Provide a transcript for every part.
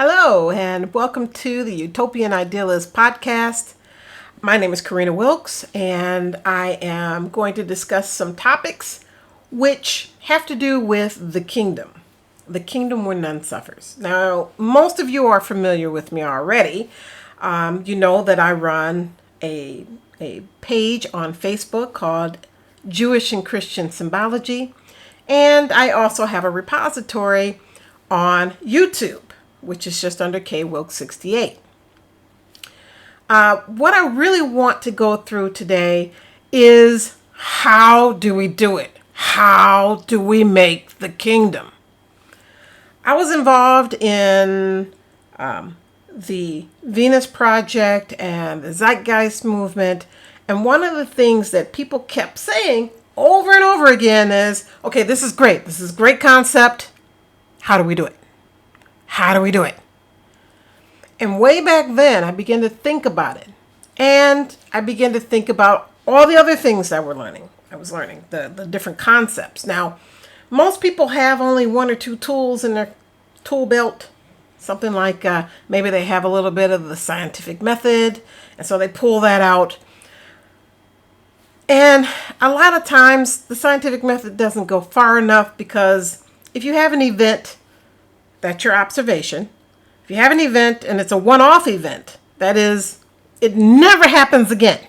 Hello, and welcome to the Utopian Idealist podcast. My name is Karina Wilkes, and I am going to discuss some topics which have to do with the kingdom where none suffers. Now, most of you are familiar with me already. You know that I run a page on Facebook called Jewish and Christian Symbology, and I also have a repository on YouTube, which is just under K Wilkes 68. What I really want to go through today is how do we do it? How do we make the kingdom? I was involved in the Venus Project and the Zeitgeist movement, and one of the things that people kept saying over and over again is, okay, this is great. This is a great concept. How do we do it? How do we do it? And way back then, I began to think about it. And I began to think about all the other things I was learning, the different concepts. Now, most people have only one or two tools in their tool belt. Something like maybe they have a little bit of the scientific method, and so they pull that out. And a lot of times, the scientific method doesn't go far enough, because if you have an event, that's your observation. If you have an event and it's a one-off event, that is, it never happens again,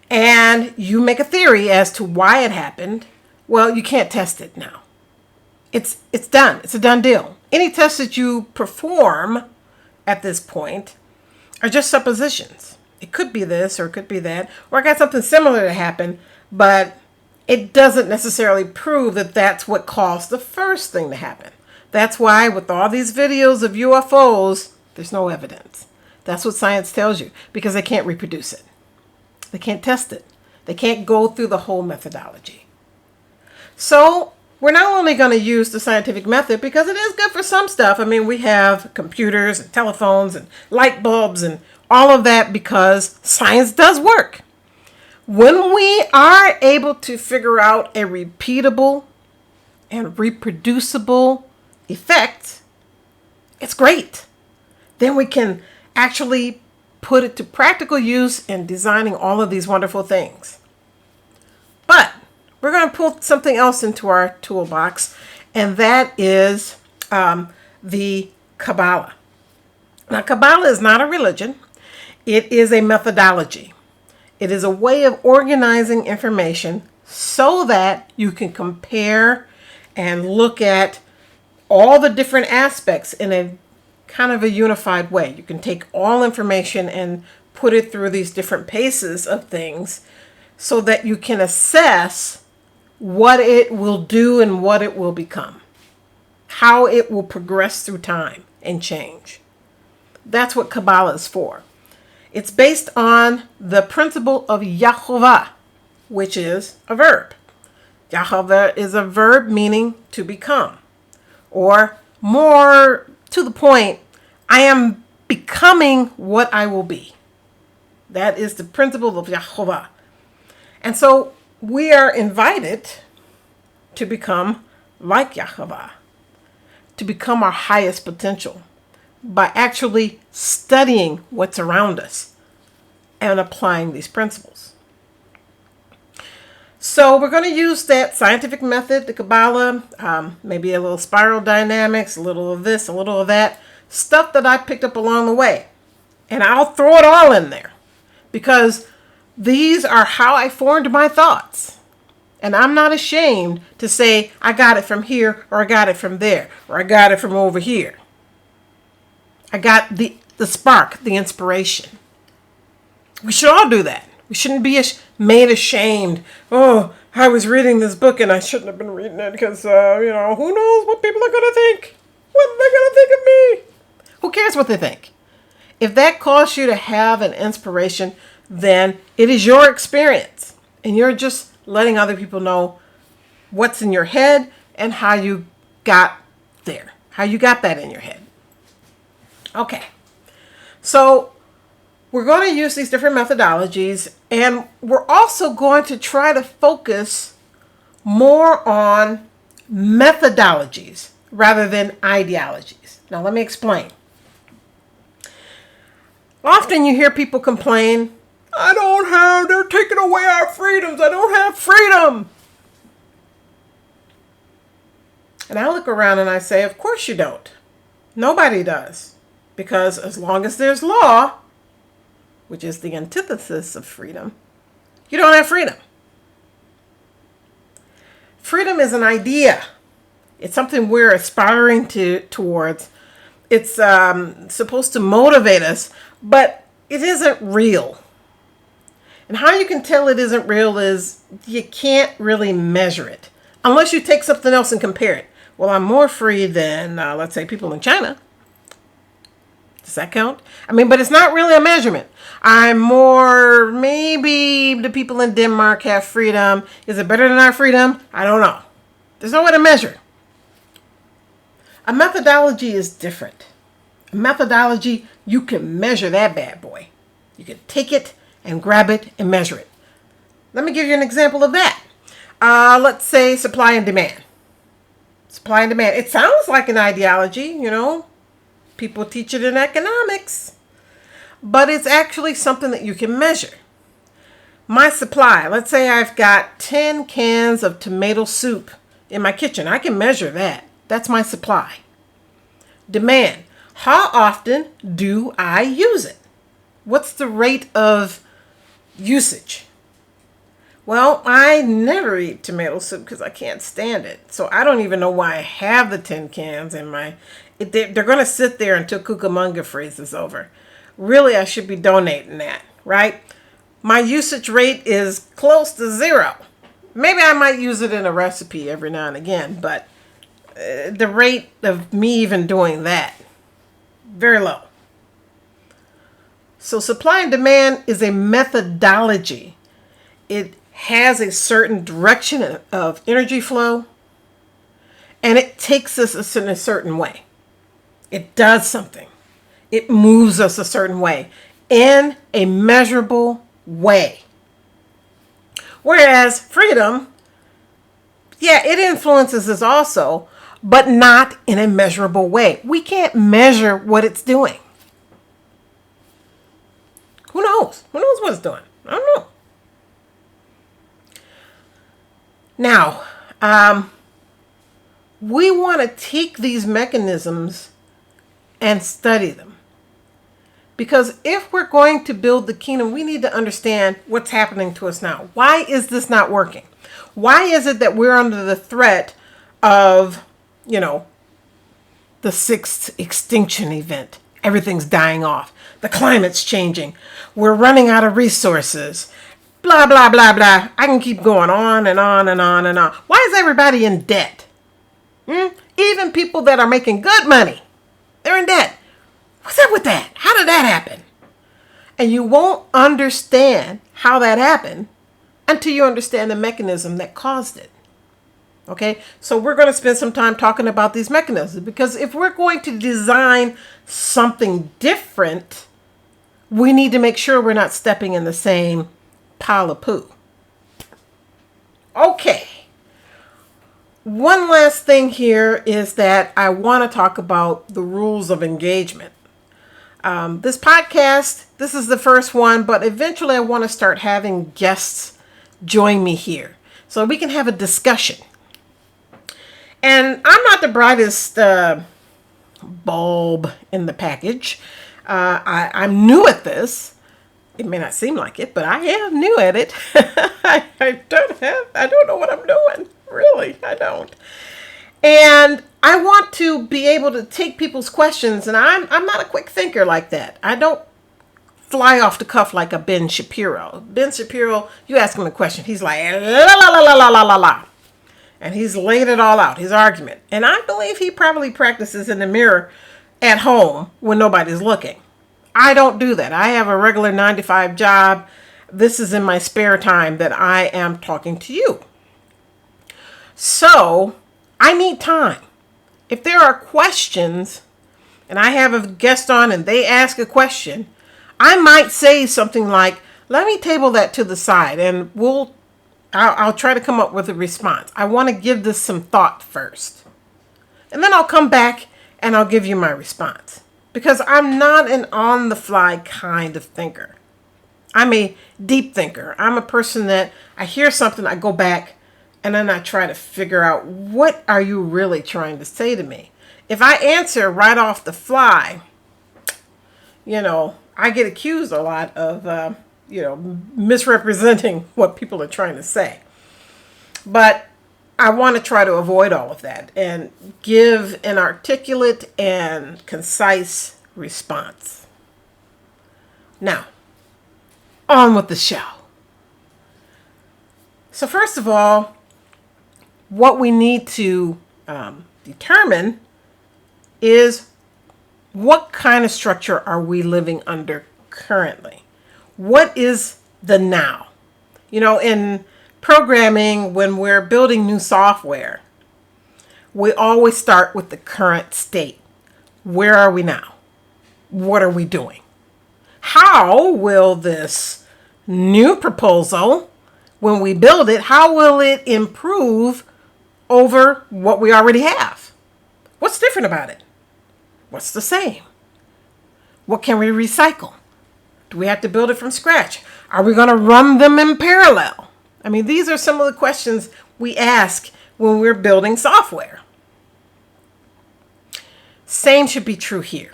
and you make a theory as to why it happened, well, you can't test it now. It's done. It's a done deal. Any tests that you perform at this point are just suppositions. It could be this or it could be that, or I got something similar to happen, but it doesn't necessarily prove that that's what caused the first thing to happen. That's why with all these videos of UFOs, there's no evidence. That's what science tells you, because they can't reproduce it. They can't test it. They can't go through the whole methodology. So we're not only going to use the scientific method because it is good for some stuff. I mean, we have computers and telephones and light bulbs and all of that because science does work. When we are able to figure out a repeatable and reproducible effect, it's great. Then we can actually put it to practical use in designing all of these wonderful things. But we're going to pull something else into our toolbox, and that is the Kabbalah. Now, Kabbalah is not a religion. It is a methodology. It is a way of organizing information so that you can compare and look at all the different aspects in a kind of a unified way. You can take all information and put it through these different paces of things so that you can assess what it will do and what it will become, how it will progress through time and change. That's what Kabbalah is for. It's based on the principle of Yahovah, which is a verb. Yahovah is a verb meaning to become. Or more to the point, I am becoming what I will be. That is the principle of Yahovah. And so we are invited to become like Yahovah, to become our highest potential by actually studying what's around us and applying these principles. So we're going to use that scientific method, the Kabbalah, maybe a little spiral dynamics, a little of this, a little of that, stuff that I picked up along the way. And I'll throw it all in there because these are how I formed my thoughts. And I'm not ashamed to say I got it from here, or I got it from there, or I got it from over here. I got the spark, the inspiration. We should all do that. We shouldn't be made ashamed. Oh, I was reading this book and I shouldn't have been reading it because, who knows what people are going to think? What are they going to think of me? Who cares what they think? If that caused you to have an inspiration, then it is your experience. And you're just letting other people know what's in your head and how you got there, how you got that in your head. Okay. So we're going to use these different methodologies, and we're also going to try to focus more on methodologies rather than ideologies. Now, let me explain. Often you hear people complain, they're taking away our freedoms. I don't have freedom. And I look around and I say, of course you don't. Nobody does. Because as long as there's law, which is the antithesis of freedom, you don't have freedom. Freedom is an idea. It's something we're aspiring towards. It's supposed to motivate us, but it isn't real. And how you can tell it isn't real is you can't really measure it unless you take something else and compare it. Well, I'm more free than, let's say, people in China. Does that count? But it's not really a measurement. Maybe the people in Denmark have freedom. Is it better than our freedom? I don't know. There's no way to measure. A methodology is different. A methodology, you can measure that bad boy. You can take it and grab it and measure it. Let me give you an example of that. Let's say supply and demand. Supply and demand. It sounds like an ideology, People teach it in economics. But it's actually something that you can measure. My supply, let's say I've got 10 cans of tomato soup in my kitchen. I can measure that. That's my supply. Demand. How often do I use it? What's the rate of usage? Well, I never eat tomato soup because I can't stand it. So I don't even know why I have the 10 cans in my... They're going to sit there until Cucamonga freezes over. Really, I should be donating that, right? My usage rate is close to 0. Maybe I might use it in a recipe every now and again, but the rate of me even doing that, very low. So supply and demand is a methodology. It has a certain direction of energy flow, and it takes us in a certain way. It does something. It moves us a certain way in a measurable way. Whereas freedom, it influences us also, but not in a measurable way. We can't measure what it's doing. Who knows? Who knows what it's doing? I don't know. Now, we want to take these mechanisms and study them. Because if we're going to build the kingdom, we need to understand what's happening to us now. Why is this not working? Why is it that we're under the threat of, the sixth extinction event? Everything's dying off. The climate's changing. We're running out of resources. Blah, blah, blah, blah. I can keep going on and on and on and on. Why is everybody in debt? Even people that are making good money, they're in debt. What's up with that? How did that happen? And you won't understand how that happened until you understand the mechanism that caused it. Okay, so we're going to spend some time talking about these mechanisms, because if we're going to design something different, we need to make sure we're not stepping in the same pile of poo. Okay. One last thing here is that I want to talk about the rules of engagement. This podcast, this is the first one, but eventually I want to start having guests join me here so we can have a discussion. And I'm not the brightest bulb in the package. I'm new at this. It may not seem like it, but I am new at it. I don't know what I'm doing. Really, I don't. And I want to be able to take people's questions, and I'm not a quick thinker like that. I don't fly off the cuff like a Ben Shapiro. Ben Shapiro, you ask him a question, he's like, la la la la la la la la. And he's laid it all out, his argument. And I believe he probably practices in the mirror at home when nobody's looking. I don't do that. I have a regular 9-to-5 job. This is in my spare time that I am talking to you. So I need time. If there are questions and I have a guest on and they ask a question, I might say something like, let me table that to the side and I'll try to come up with a response. I want to give this some thought first. And then I'll come back and I'll give you my response. Because I'm not an on-the-fly kind of thinker. I'm a deep thinker. I'm a person that I hear something, I go back, and then I try to figure out, what are you really trying to say to me? If I answer right off the fly, I get accused a lot of, misrepresenting what people are trying to say. But I want to try to avoid all of that and give an articulate and concise response. Now, on with the show. So first of all, what we need to determine is, what kind of structure are we living under currently? What is the now? In programming, when we're building new software, we always start with the current state. Where are we now? What are we doing? How will this new proposal, when we build it, how will it improve over what we already have? What's different about it? What's the same? What can we recycle? Do we have to build it from scratch? Are we going to run them in parallel? These are some of the questions we ask when we're building software. Same should be true here.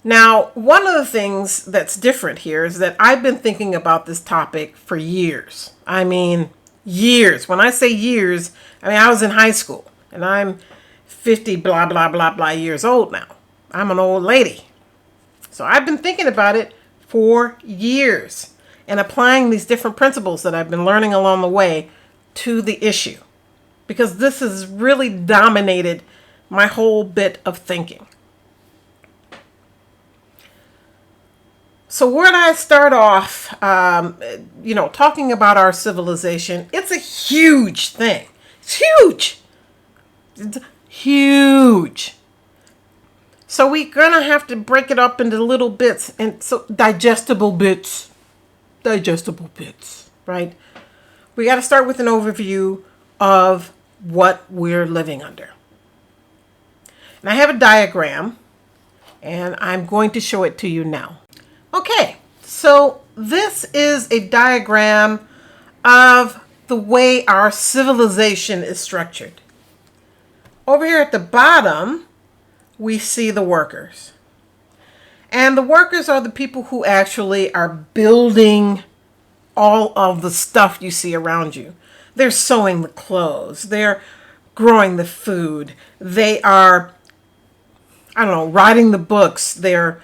Now, one of the things that's different here is that I've been thinking about this topic for years. Years. When I say years, I was in high school, and I'm 50 blah, blah, blah, blah years old now. I'm an old lady. So I've been thinking about it for years and applying these different principles that I've been learning along the way to the issue, because this has really dominated my whole bit of thinking. So when I start off, talking about our civilization, it's a huge thing. It's huge. It's huge. So we're going to have to break it up into little bits, and so digestible bits, right? We got to start with an overview of what we're living under. And I have a diagram, and I'm going to show it to you now. Okay, so this is a diagram of the way our civilization is structured. Over here at the bottom, we see the workers. And the workers are the people who actually are building all of the stuff you see around you. They're sewing the clothes. They're growing the food. They are, writing the books. They're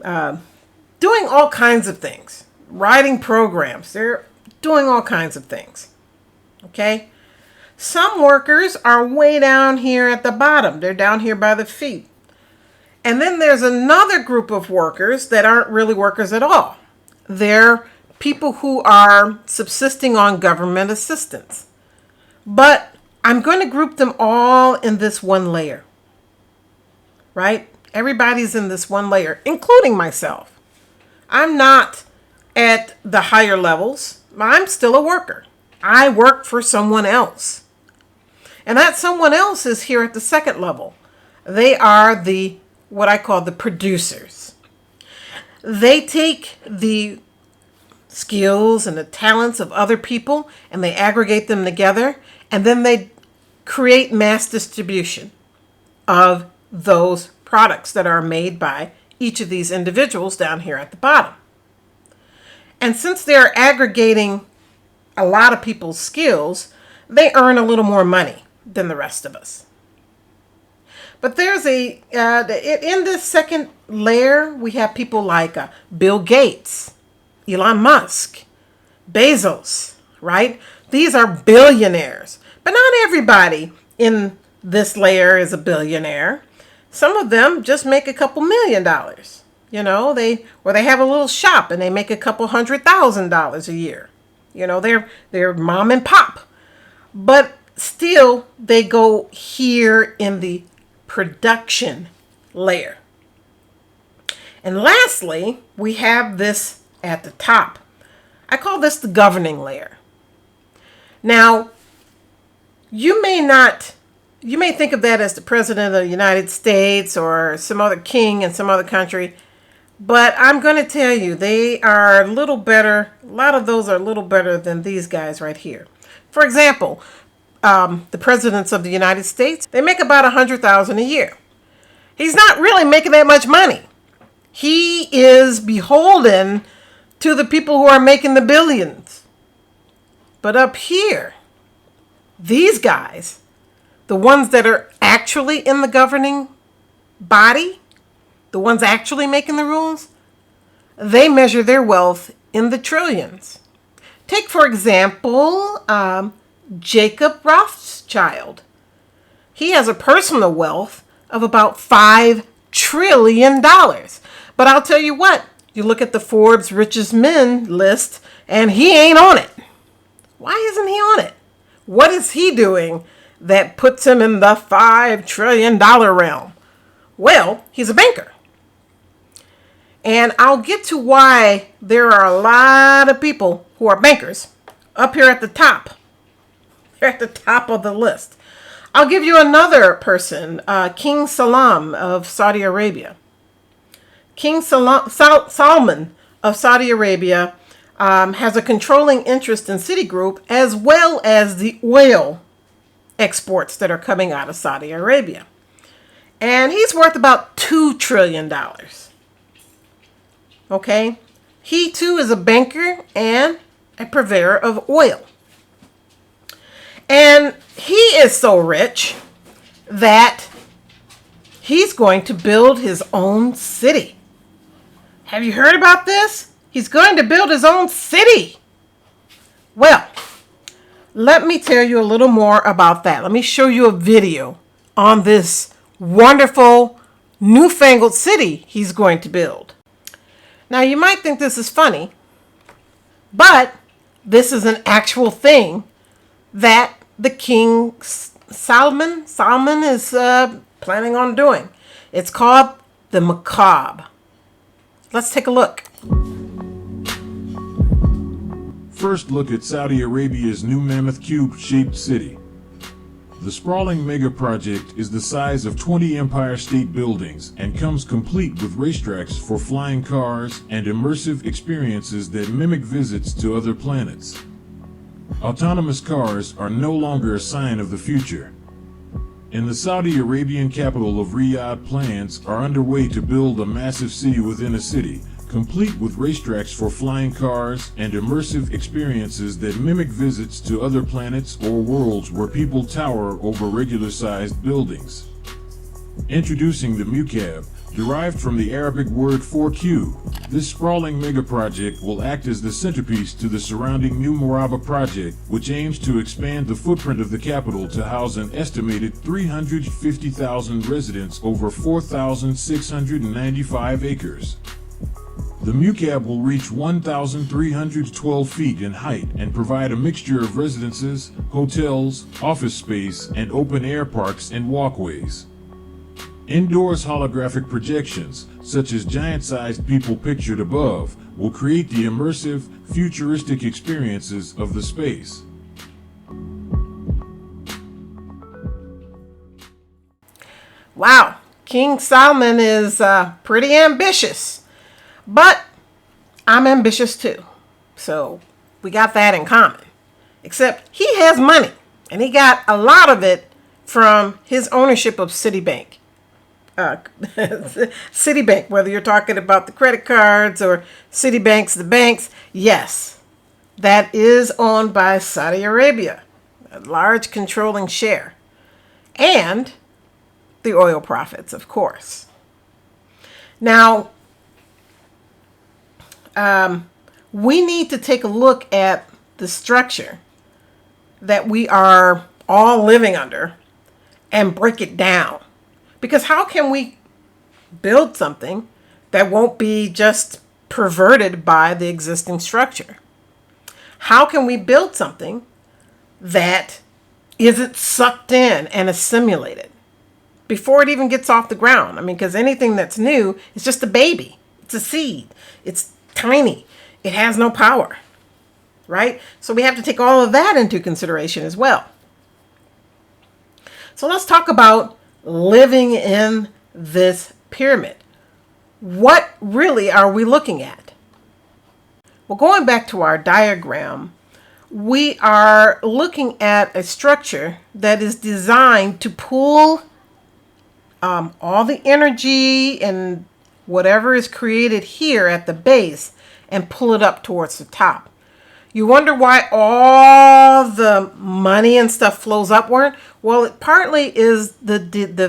doing all kinds of things. Writing programs. They're doing all kinds of things. Okay? Some workers are way down here at the bottom. They're down here by the feet. And then there's another group of workers that aren't really workers at all. They're people who are subsisting on government assistance. But I'm going to group them all in this one layer. Right? Everybody's in this one layer, including myself. I'm not at the higher levels. I'm still a worker. I work for someone else. And that someone else is here at the second level. They are what I call the producers. They take the skills and the talents of other people and they aggregate them together, and then they create mass distribution of those products that are made by each of these individuals down here at the bottom. And since they're aggregating a lot of people's skills, they earn a little more money than the rest of us. But there's in this second layer, we have people like Bill Gates, Elon Musk, Bezos, right? These are billionaires. But not everybody in this layer is a billionaire. Some of them just make a couple $1 million. They have a little shop and they make a couple $100,000 a year. They're mom and pop. But still, they go here in the production layer. And lastly, we have this at the top. I call this the governing layer. Now, you may not You may think of that as the president of the United States or some other king in some other country. But I'm going to tell you, they are a little better. A lot of those are a little better than these guys right here. For example, the presidents of the United States, they make about $100,000 a year. He's not really making that much money. He is beholden to the people who are making the billions. But up here, these guys, the ones that are actually in the governing body, the ones actually making the rules, they measure their wealth in the trillions. Take, for example, Jacob Rothschild. He has a personal wealth of about $5 trillion. But I'll tell you what, you look at the Forbes richest men list and he ain't on it. Why isn't he on it? What is he doing that puts him in the $5 trillion realm? Well, he's a banker. And I'll get to why there are a lot of people who are bankers up here at the top. They're at the top of the list. I'll give you another person, King Salman of Saudi Arabia. King Salman of Saudi Arabia has a controlling interest in Citigroup as well as the oil exports that are coming out of Saudi Arabia. And he's worth about $2 trillion. Okay? He too is a banker and a purveyor of oil. And he is so rich that he's going to build his own city. Have you heard about this? He's going to build his own city. Well, let me tell you a little more about that. Let me show you a video on this wonderful, newfangled city he's going to build. Now, you might think this is funny, but this is an actual thing that the King Salman is planning on doing. It's called the Macabre. Let's take a look. First, look at Saudi Arabia's new mammoth cube-shaped city. The sprawling mega project is the size of 20 Empire State Buildings and comes complete with racetracks for flying cars and immersive experiences that mimic visits to other planets. Autonomous cars are no longer a sign of the future. In the Saudi Arabian capital of Riyadh, plans are underway to build a massive city within a city, complete with racetracks for flying cars and immersive experiences that mimic visits to other planets or worlds where people tower over regular-sized buildings. Introducing the Mucab, derived from the Arabic word for cube, this sprawling mega-project will act as the centerpiece to the surrounding New Murabba project, which aims to expand the footprint of the capital to house an estimated 350,000 residents over 4,695 acres. The Mucab will reach 1,312 feet in height and provide a mixture of residences, hotels, office space, and open-air parks and walkways. Indoors holographic projections, such as giant-sized people pictured above, will create the immersive, futuristic experiences of the space. Wow, King Salman is pretty ambitious, but I'm ambitious too. So we got that in common. Except he has money, and he got a lot of it from his ownership of Citibank. Citibank, whether you're talking about the credit cards or Citibanks, the banks, yes, that is owned by Saudi Arabia, a large controlling share, and the oil profits, of course. Now, we need to take a look at the structure that we are all living under and break it down. Because how can we build something that won't be just perverted by the existing structure? How can we build something that isn't sucked in and assimilated before it even gets off the ground? I mean, because anything that's new is just a baby. It's a seed. It's tiny. It has no power, right? So we have to take all of that into consideration as well. So let's talk about living in this pyramid. What really are we looking at? Well, going back to our diagram, we are looking at a structure that is designed to pull all the energy and whatever is created here at the base and pull it up towards the top. You wonder why all the money and stuff flows upward? Well, it partly is the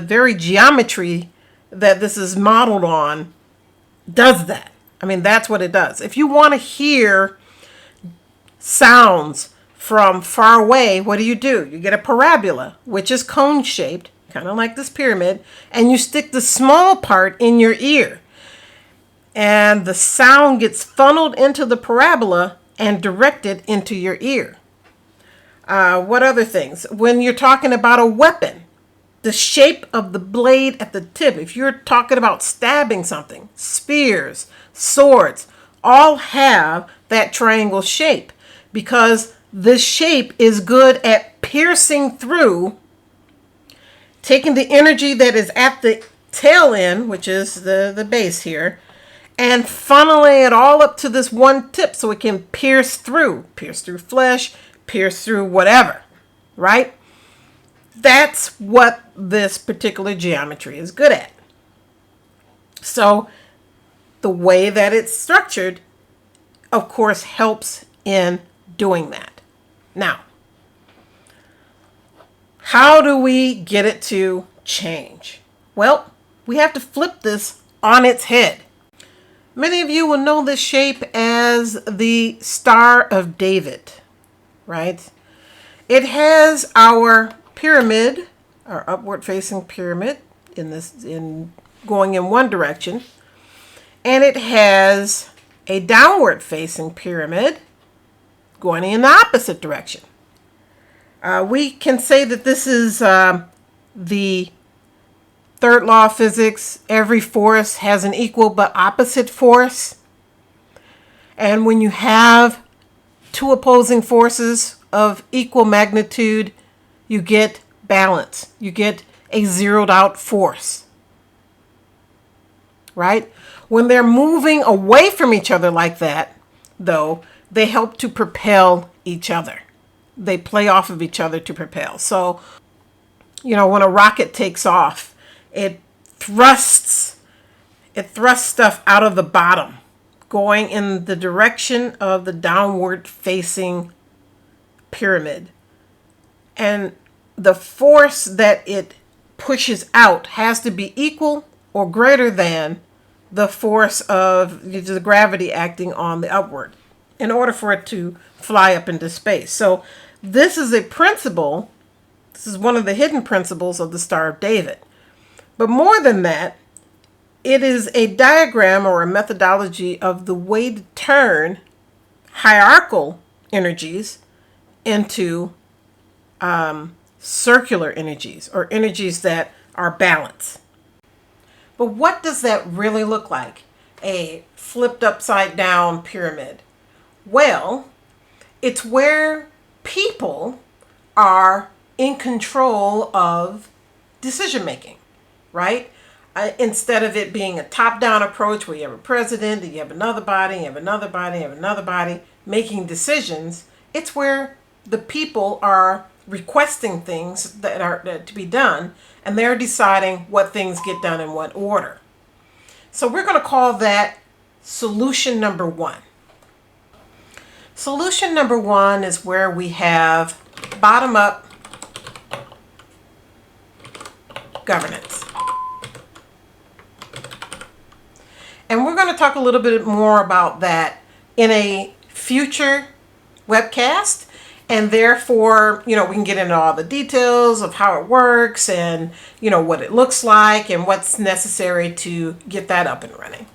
very geometry that this is modeled on does that. I mean, that's what it does. If you want to hear sounds from far away, what do? You get a parabola, which is cone shaped, kind of like this pyramid, and you stick the small part in your ear. And the sound gets funneled into the parabola and directed into your ear. What other things? When you're talking about a weapon, the shape of the blade at the tip, if you're talking about stabbing something, spears, swords, all have that triangle shape because this shape is good at piercing through, taking the energy that is at the tail end, which is the base here, and funneling it all up to this one tip so it can pierce through flesh, pierce through whatever, right? That's what this particular geometry is good at. So the way that it's structured, of course, helps in doing that. Now, how do we get it to change? Well, we have to flip this on its head. Many of you will know this shape as the Star of David, right? It has our pyramid, our upward facing pyramid in going in one direction, and it has a downward facing pyramid going in the opposite direction. We can say that this is the third law of physics. Every force has an equal but opposite force. And when you have two opposing forces of equal magnitude, you get balance. You get a zeroed out force. Right? When they're moving away from each other like that, though, they help to propel each other. They play off of each other to propel. So, when a rocket takes off, it thrusts stuff out of the bottom, going in the direction of the downward facing pyramid. And the force that it pushes out has to be equal or greater than the force of the gravity acting on the upward in order for it to fly up into space. So this is a principle. This is one of the hidden principles of the Star of David. But more than that, it is a diagram or a methodology of the way to turn hierarchical energies into circular energies or energies that are balanced. But what does that really look like? A flipped upside down pyramid. Well, it's where people are in control of decision making, right? Instead of it being a top-down approach where you have a president, and you have another body, you have another body, you have another body making decisions, it's where the people are requesting things that are to be done, and they're deciding what things get done in what order. So we're going to call that solution number one. Solution number one is where we have bottom-up governance. And we're going to talk a little bit more about that in a future webcast. And therefore, we can get into all the details of how it works and, what it looks like and what's necessary to get that up and running.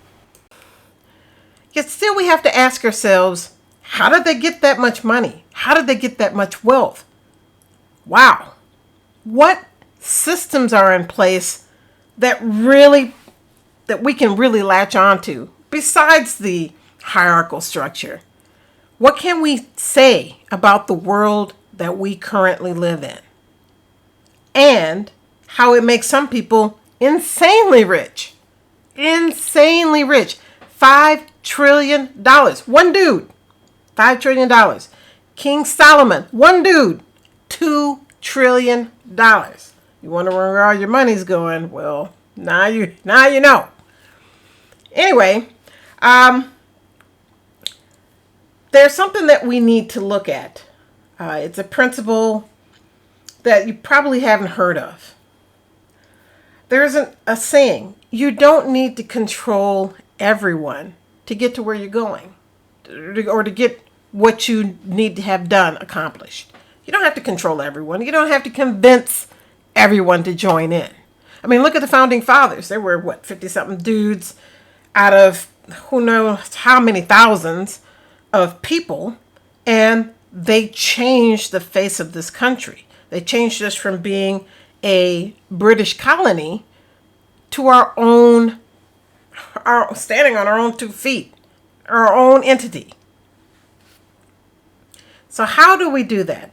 Yet still we have to ask ourselves, how did they get that much money? How did they get that much wealth? Wow. What systems are in place that we can really latch onto besides the hierarchical structure? What can we say about the world that we currently live in? and how it makes some people insanely rich. Insanely rich. $5 trillion. One dude. $5 trillion. King Solomon. One dude. $2 trillion. You wonder where all your money's going? Well, now you know. Anyway, there's something that we need to look at. It's a principle that you probably haven't heard of. There isn't a saying. You don't need to control everyone to get to where you're going or to get what you need to have done accomplished. You don't have to control everyone. You don't have to convince everyone to join in. I mean, look at the founding fathers. There were, 50-something dudes out of who knows how many thousands of people, and they changed the face of this country. They changed us from being a British colony to our standing on our own 2 feet, our own entity. So how do we do that?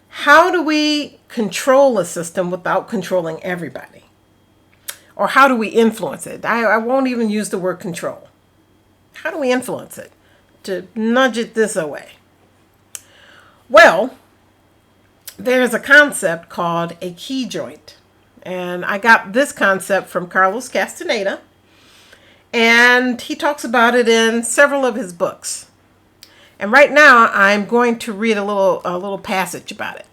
How do we control a system without controlling everybody? Or how do we influence it? I won't even use the word control. How do we influence it to nudge it this way? Well, there's a concept called a key joint. And I got this concept from Carlos Castaneda. And he talks about it in several of his books. And right now I'm going to read a little passage about it.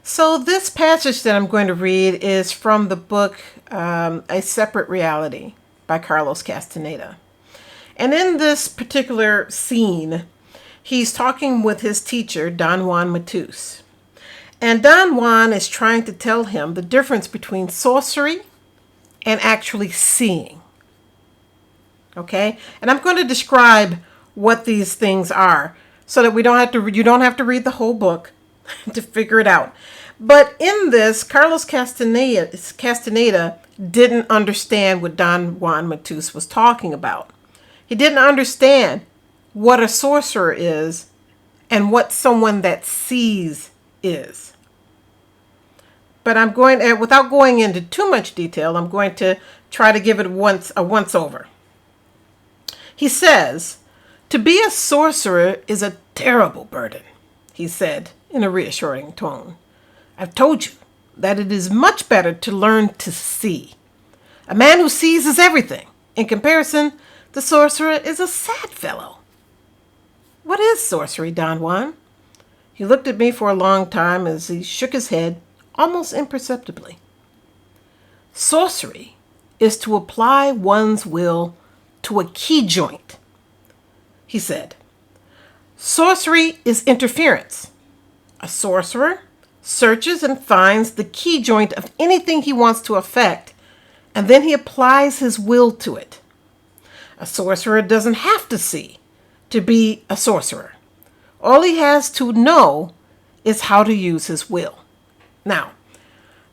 So this passage that I'm going to read is from the book A Separate Reality by Carlos Castaneda. And in this particular scene, he's talking with his teacher, Don Juan Matus. And Don Juan is trying to tell him the difference between sorcery and actually seeing. Okay? And I'm going to describe what these things are so that you don't have to read the whole book to figure it out. But in this, Carlos Castaneda didn't understand what Don Juan Matus was talking about. He didn't understand what a sorcerer is and what someone that sees is. But I'm going, without going into too much detail, I'm going to try to give it a once over. He says, to be a sorcerer is a terrible burden, he said in a reassuring tone. I've told you that it is much better to learn to see. A man who sees is everything. In comparison, the sorcerer is a sad fellow. What is sorcery, Don Juan? He looked at me for a long time as he shook his head, almost imperceptibly. Sorcery is to apply one's will to a key joint, he said. Sorcery is interference. A sorcerer searches and finds the key joint of anything he wants to affect, and then he applies his will to it. A sorcerer doesn't have to see to be a sorcerer. All he has to know is how to use his will. Now,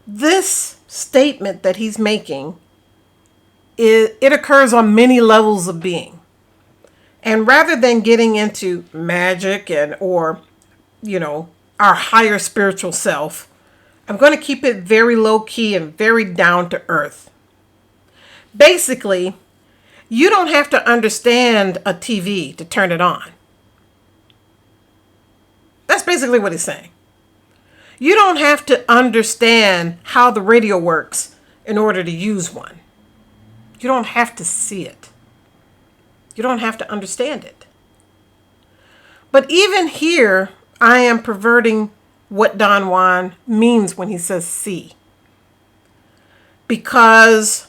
this statement that he's making, it occurs on many levels of being. And rather than getting into magic or our higher spiritual self, I'm going to keep it very low key and very down to earth. Basically, you don't have to understand a TV to turn it on. That's basically what he's saying. You don't have to understand how the radio works in order to use one. You don't have to see it. You don't have to understand it. But even here, I am perverting what Don Juan means when he says see. Because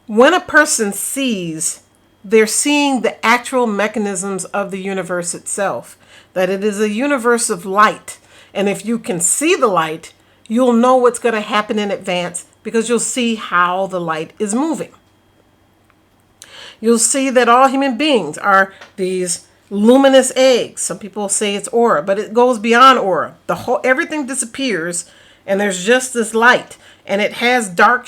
when a person sees, they're seeing the actual mechanisms of the universe itself. That it is a universe of light. And if you can see the light, you'll know what's going to happen in advance because you'll see how the light is moving. You'll see that all human beings are these luminous eggs. Some people say it's aura, but it goes beyond aura. Everything disappears and there's just this light, and it has dark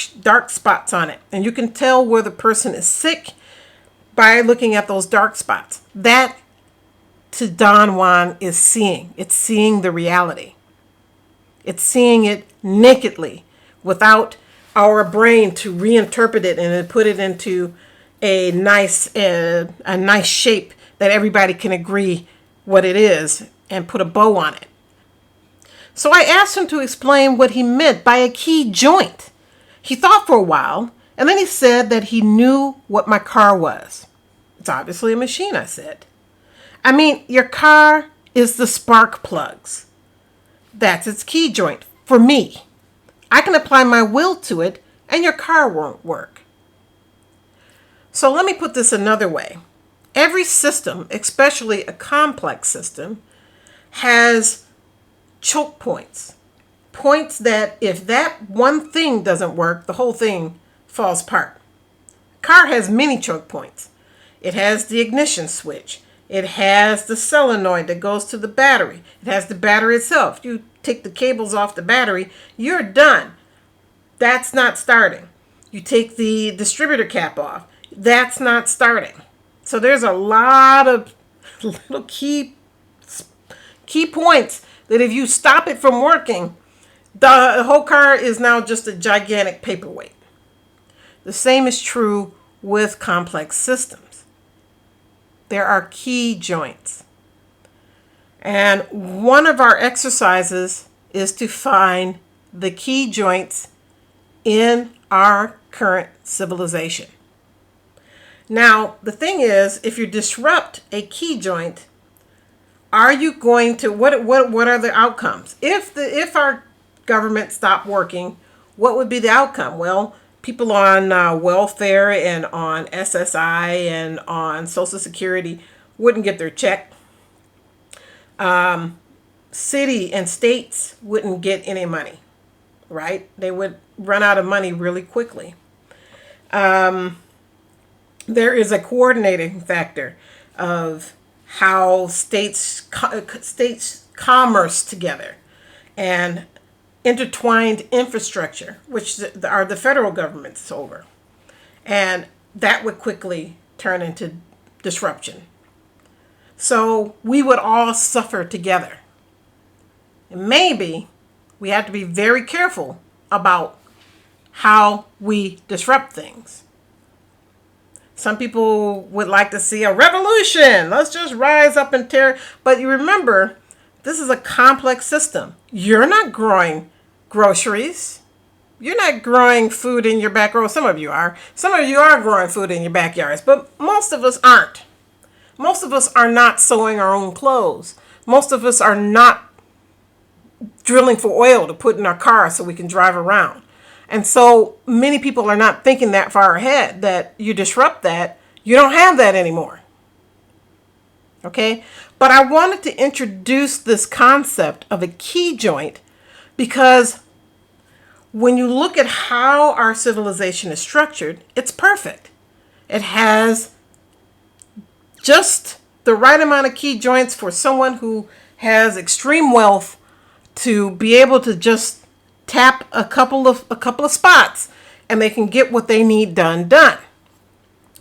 spots on it. And you can tell where the person is sick by looking at those dark spots. That, to Don Juan, is seeing. It's seeing the reality. It's seeing it nakedly without our brain to reinterpret it and then put it into a nice shape that everybody can agree what it is and put a bow on it. So I asked him to explain what he meant by a key joint. He thought for a while, and then he said that he knew what my car was. It's obviously a machine, I said. I mean, your car is the spark plugs. That's its key joint for me. I can apply my will to it and your car won't work. So let me put this another way. Every system, especially a complex system, has choke points. Points that if that one thing doesn't work, the whole thing falls apart. Car has many choke points. It has the ignition switch. It has the solenoid that goes to the battery. It has the battery itself. You take the cables off the battery, you're done. That's not starting. You take the distributor cap off. That's not starting. So there's a lot of little key points that if you stop it from working, the whole car is now just a gigantic paperweight. The same is true with complex systems. There are key joints. And one of our exercises is to find the key joints in our current civilization. Now, the thing is, if you disrupt a key joint, are you going to, what are the outcomes? If our government stopped working, what would be the outcome? Well, people on welfare and on SSI and on Social Security wouldn't get their check. City and states wouldn't get any money, right? They would run out of money really quickly. There is a coordinating factor of how states commerce together and intertwined infrastructure, which are the federal government's over. And that would quickly turn into disruption. So we would all suffer together. And maybe we have to be very careful about how we disrupt things. Some people would like to see a revolution. Let's just rise up and tear. But you remember, this is a complex system. You're not growing groceries. You're not growing food in your back row. Some of you are. Some of you are growing food in your backyards, but most of us aren't. Most of us are not sewing our own clothes. Most of us are not drilling for oil to put in our car so we can drive around. And so many people are not thinking that far ahead, that you disrupt that, you don't have that anymore. Okay? But I wanted to introduce this concept of a key joint because when you look at how our civilization is structured, it's perfect. It has just the right amount of key joints for someone who has extreme wealth to be able to just tap a couple of spots and they can get what they need done.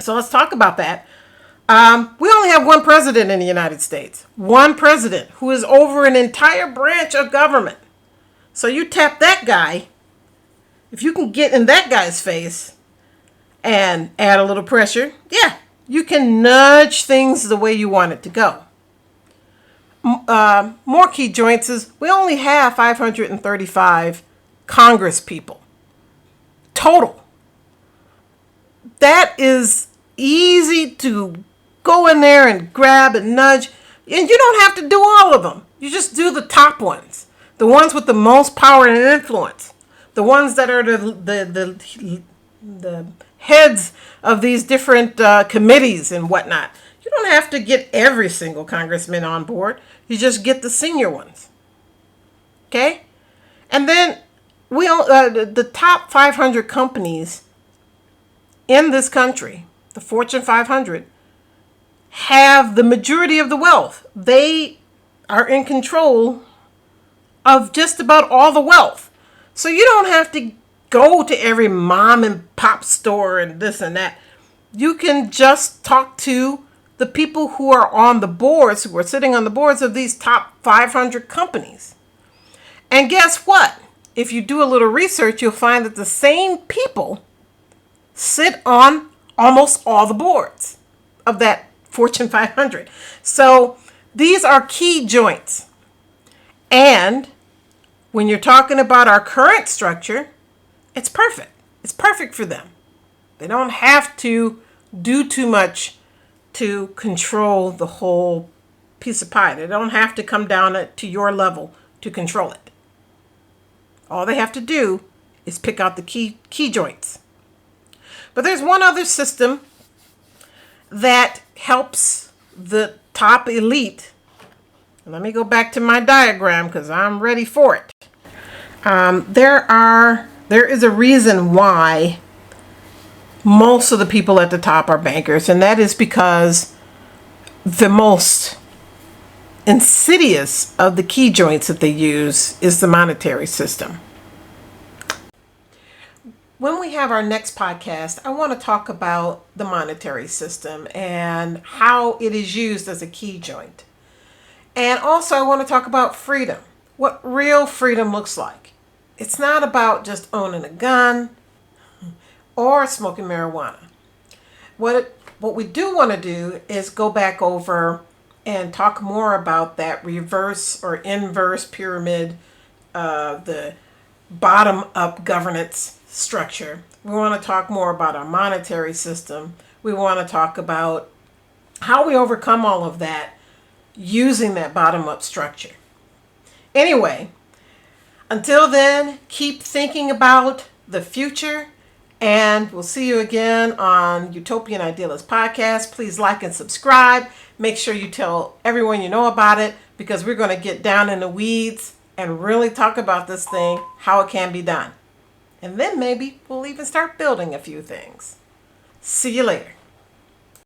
So let's talk about that. We only have one president in the United States. One president who is over an entire branch of government. So you tap that guy, if you can get in that guy's face and add a little pressure, yeah, you can nudge things the way you want it to go. More key joints is we only have 535 Congress people total. That is easy to go in there and grab and nudge, and you don't have to do all of them. You just do the top ones, the ones with the most power and influence, the ones that are the heads of these different committees and whatnot. You don't have to get every single congressman on board. You just get the senior ones. Okay? And then the top 500 companies in this country, the Fortune 500, have the majority of the wealth. They are in control of just about all the wealth. So you don't have to go to every mom and pop store and this and that. You can just talk to the people who are on the boards, who are sitting on the boards of these top 500 companies. And guess what? If you do a little research, you'll find that the same people sit on almost all the boards of that Fortune 500. So these are key joints. And when you're talking about our current structure, it's perfect. It's perfect for them. They don't have to do too much to control the whole piece of pie. They don't have to come down to your level to control it. All they have to do is pick out the key joints. But there's one other system that helps the top elite. Let me go back to my diagram because I'm ready for it. There is a reason why most of the people at the top are bankers, and that is because the most insidious of the key joints that they use is the monetary system. When we have our next podcast, I want to talk about the monetary system and how it is used as a key joint. And also I want to talk about freedom, what real freedom looks like. It's not about just owning a gun or smoking marijuana. What we do want to do is go back over and talk more about that reverse or inverse pyramid, the bottom-up governance structure. We want to talk more about our monetary system. We want to talk about how we overcome all of that using that bottom-up structure. Anyway, until then, keep thinking about the future, and we'll see you again on Utopian Idealist Podcast. Please like and subscribe. Make sure you tell everyone you know about it, because we're going to get down in the weeds and really talk about this thing, how it can be done. And then maybe we'll even start building a few things. See you later.